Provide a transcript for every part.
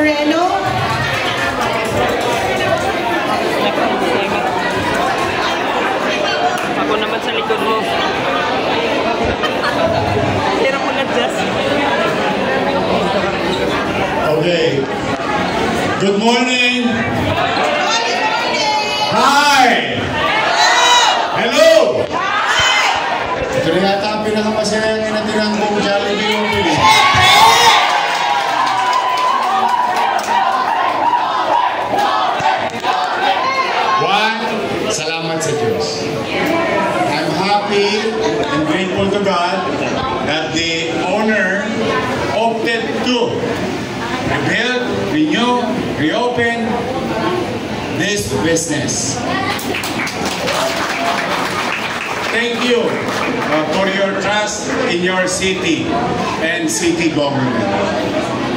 Moreno. Ako naman sa likod mo. Hirap mo nag-adjust. Okay. Good morning. Hi. Hello. Ito na yata ang pinakamasayang inatirang kong Jollibee opening. One, salamat sa Diyos. I'm happy and grateful to God that the owner opted to rebuild, renew, reopen this business. Thank you for your trust in your city and city government.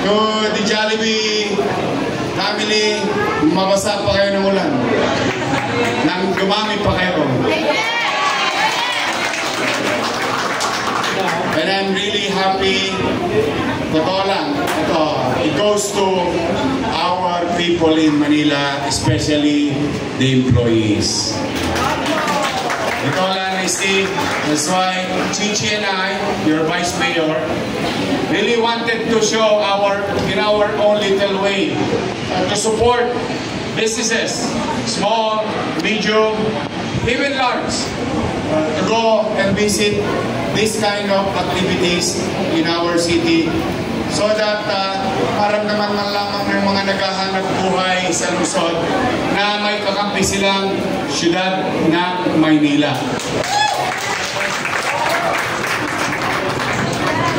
To the Jollibee family, mabasa pa kayo ng ulan. Nang dumami pa kayo. And I'm really happy. Totoo lang, it goes to our people in Manila, especially the employees. Ito lang, Steve. That's why Chichi and I, your Vice Mayor, really wanted to show in our own little way to support businesses, small, medium, even large, to go and visit this kind of activities in our city so that maramdaman man lamang ng mga naghahanap buhay sa Luzon na may kakampi silang siyudad ng Maynila.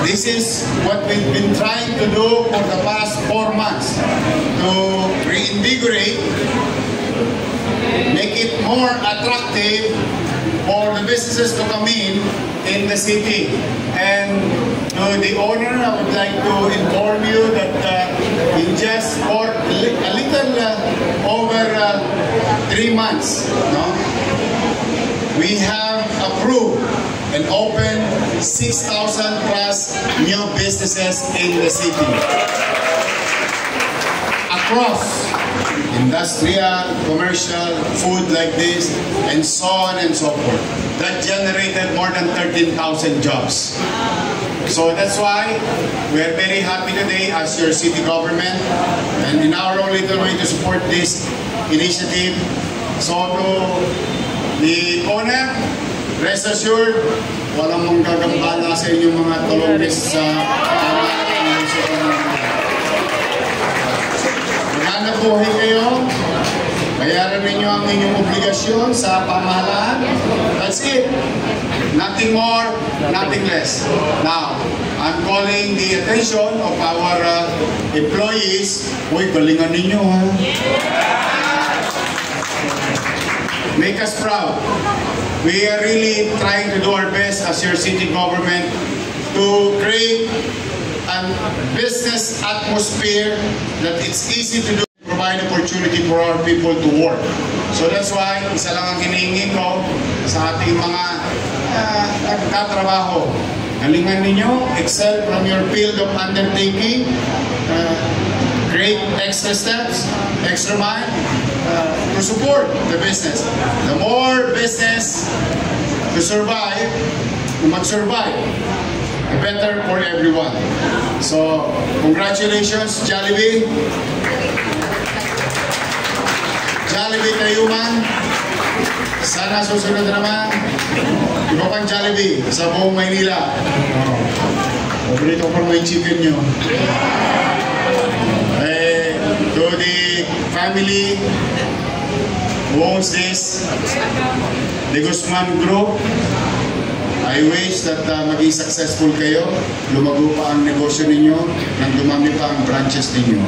This is what we've been trying to do for the past 4 months to reinvigorate, make it more attractive for the businesses to come in the city. And to the owner, I would like to inform you that in just for a little over 3 months, we have approved and opened 6,000 plus new businesses in the city. Across industrial, commercial, food like this, and so on and so forth. That generated more than 13,000 jobs. So that's why we are very happy today as your city government and in our own little way to support this initiative. So to the owner, rest assured, walang manggagambala sa inyong mga tulungs sa maghanap buhay kayo, bayaran ninyo ang inyong obligasyon sa pamahalaan. That's it. Nothing more, nothing less. Now, I'm calling the attention of our employees. Uy, galingan ninyo, ha? Make us proud. We are really trying to do our best as your city government to create a business atmosphere that it's easy to do, provide opportunity for our people to work. So that's why, isa lang ang hinihingi ko sa ating mga nagtatrabaho. Galingan ninyo, excel from your field of undertaking, create extra steps, extra mile, to support the business. The more business to survive, to mag-survive, the better for everyone. So, congratulations, Jollibee. Jollibee Tayuman. Sana susunod naman. Iba pang Jollibee sa buong Maynila. Paborito ko pang may chicken nyo. To the family who owns this, the Guzman Group, I wish that maging successful kayo, lumago pa ang negosyo ninyo, nang dumami pa ang branches ninyo.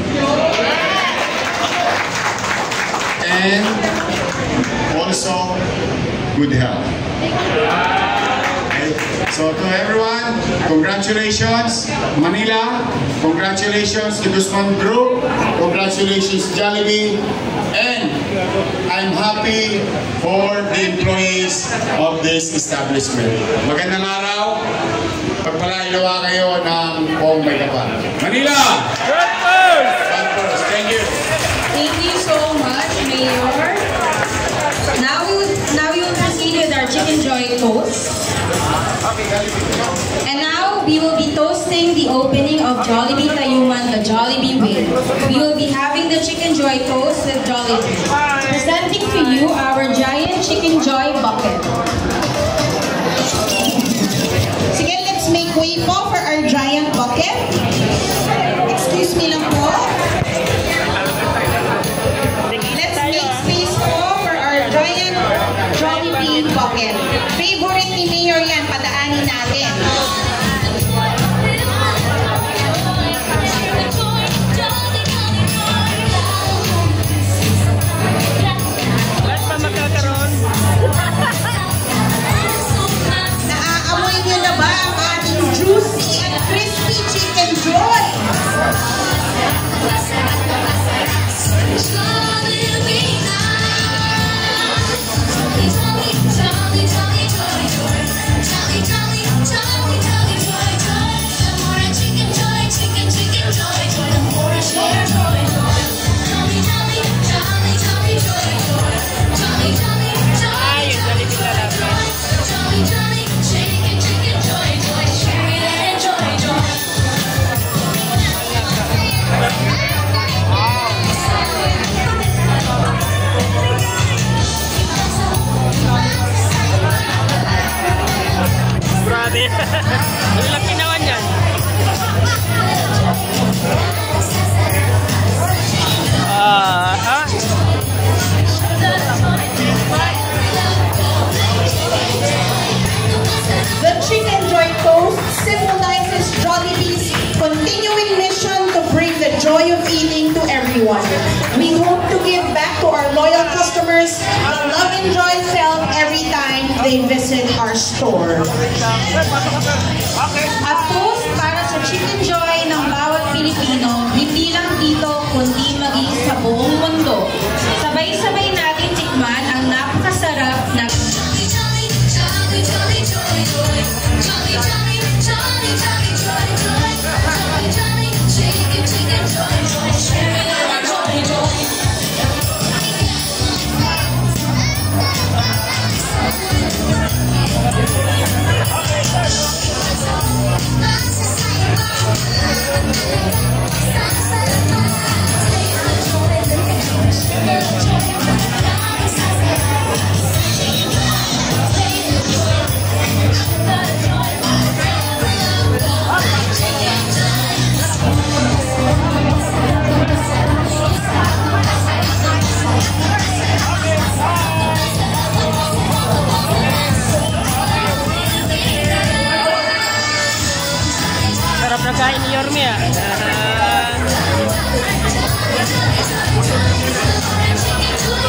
And also, good health. Okay. So to everyone, congratulations Manila, congratulations to Guzman Group, congratulations Jollibee, and I'm happy for the employees of this establishment. Magandang araw, pagpalainawa kayo ng buong may kapal. Manila! Jollibee Tayuman, the Jollibee way. We will be having the Chicken Joy Toast with Jollibee. Presenting to you our giant Chicken Joy bucket. Sige, let's make way po for our giant bucket. Excuse me lang po. Let's make space po for our giant Jollibee bucket. Favorite ni Mayor yan, padaanin natin. Lahat pa magkakaroon. Naaamoy niyo na ba ang ating juicy and crispy Chicken Joy? Grabe. Ang laki naman yan. The Chicken Joy Toast symbolizes Jollibee's continuing mission to bring the joy of eating to everyone. We hope to give back to our loyal customers the love and joy felt every time they visit our store. At toast para sa Chicken Joy ng bawat Pilipino, hindi lang dito, kundi maging sa buong mundo. Sabay-sabay natin tikman ang napakasarap na Sarap na kain ni Yorme ah.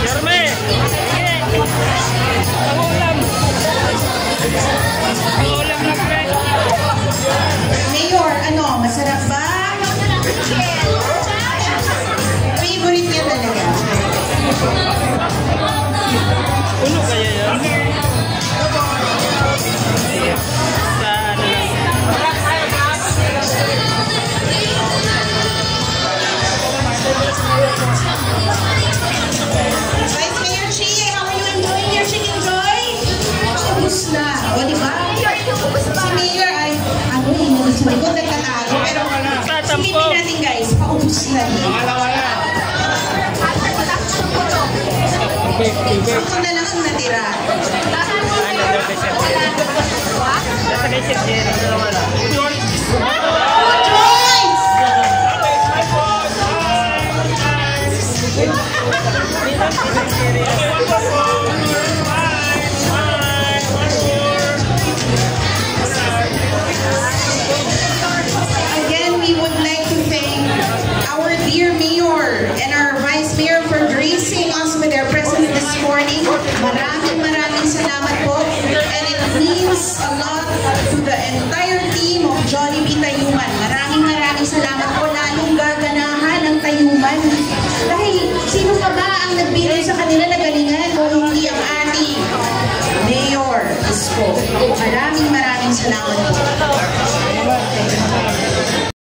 Yorme! Sige! Pangulam! Pangulam na pre! Mayor, ano, masarap ba? Favorite niya talaga. Puno kaya yan? Sa ano lang? Vice Mayor Chi, how are you enjoying your Chicken Joy? Ubus na. O, di ba? Si Mayor ay, ano yun, sa likod nagtatago. Pero, silipin natin guys, paubos na din. Ito na lang ang natira. Ano daw kay Sir Jerry? Nasa kay Sir Jerry.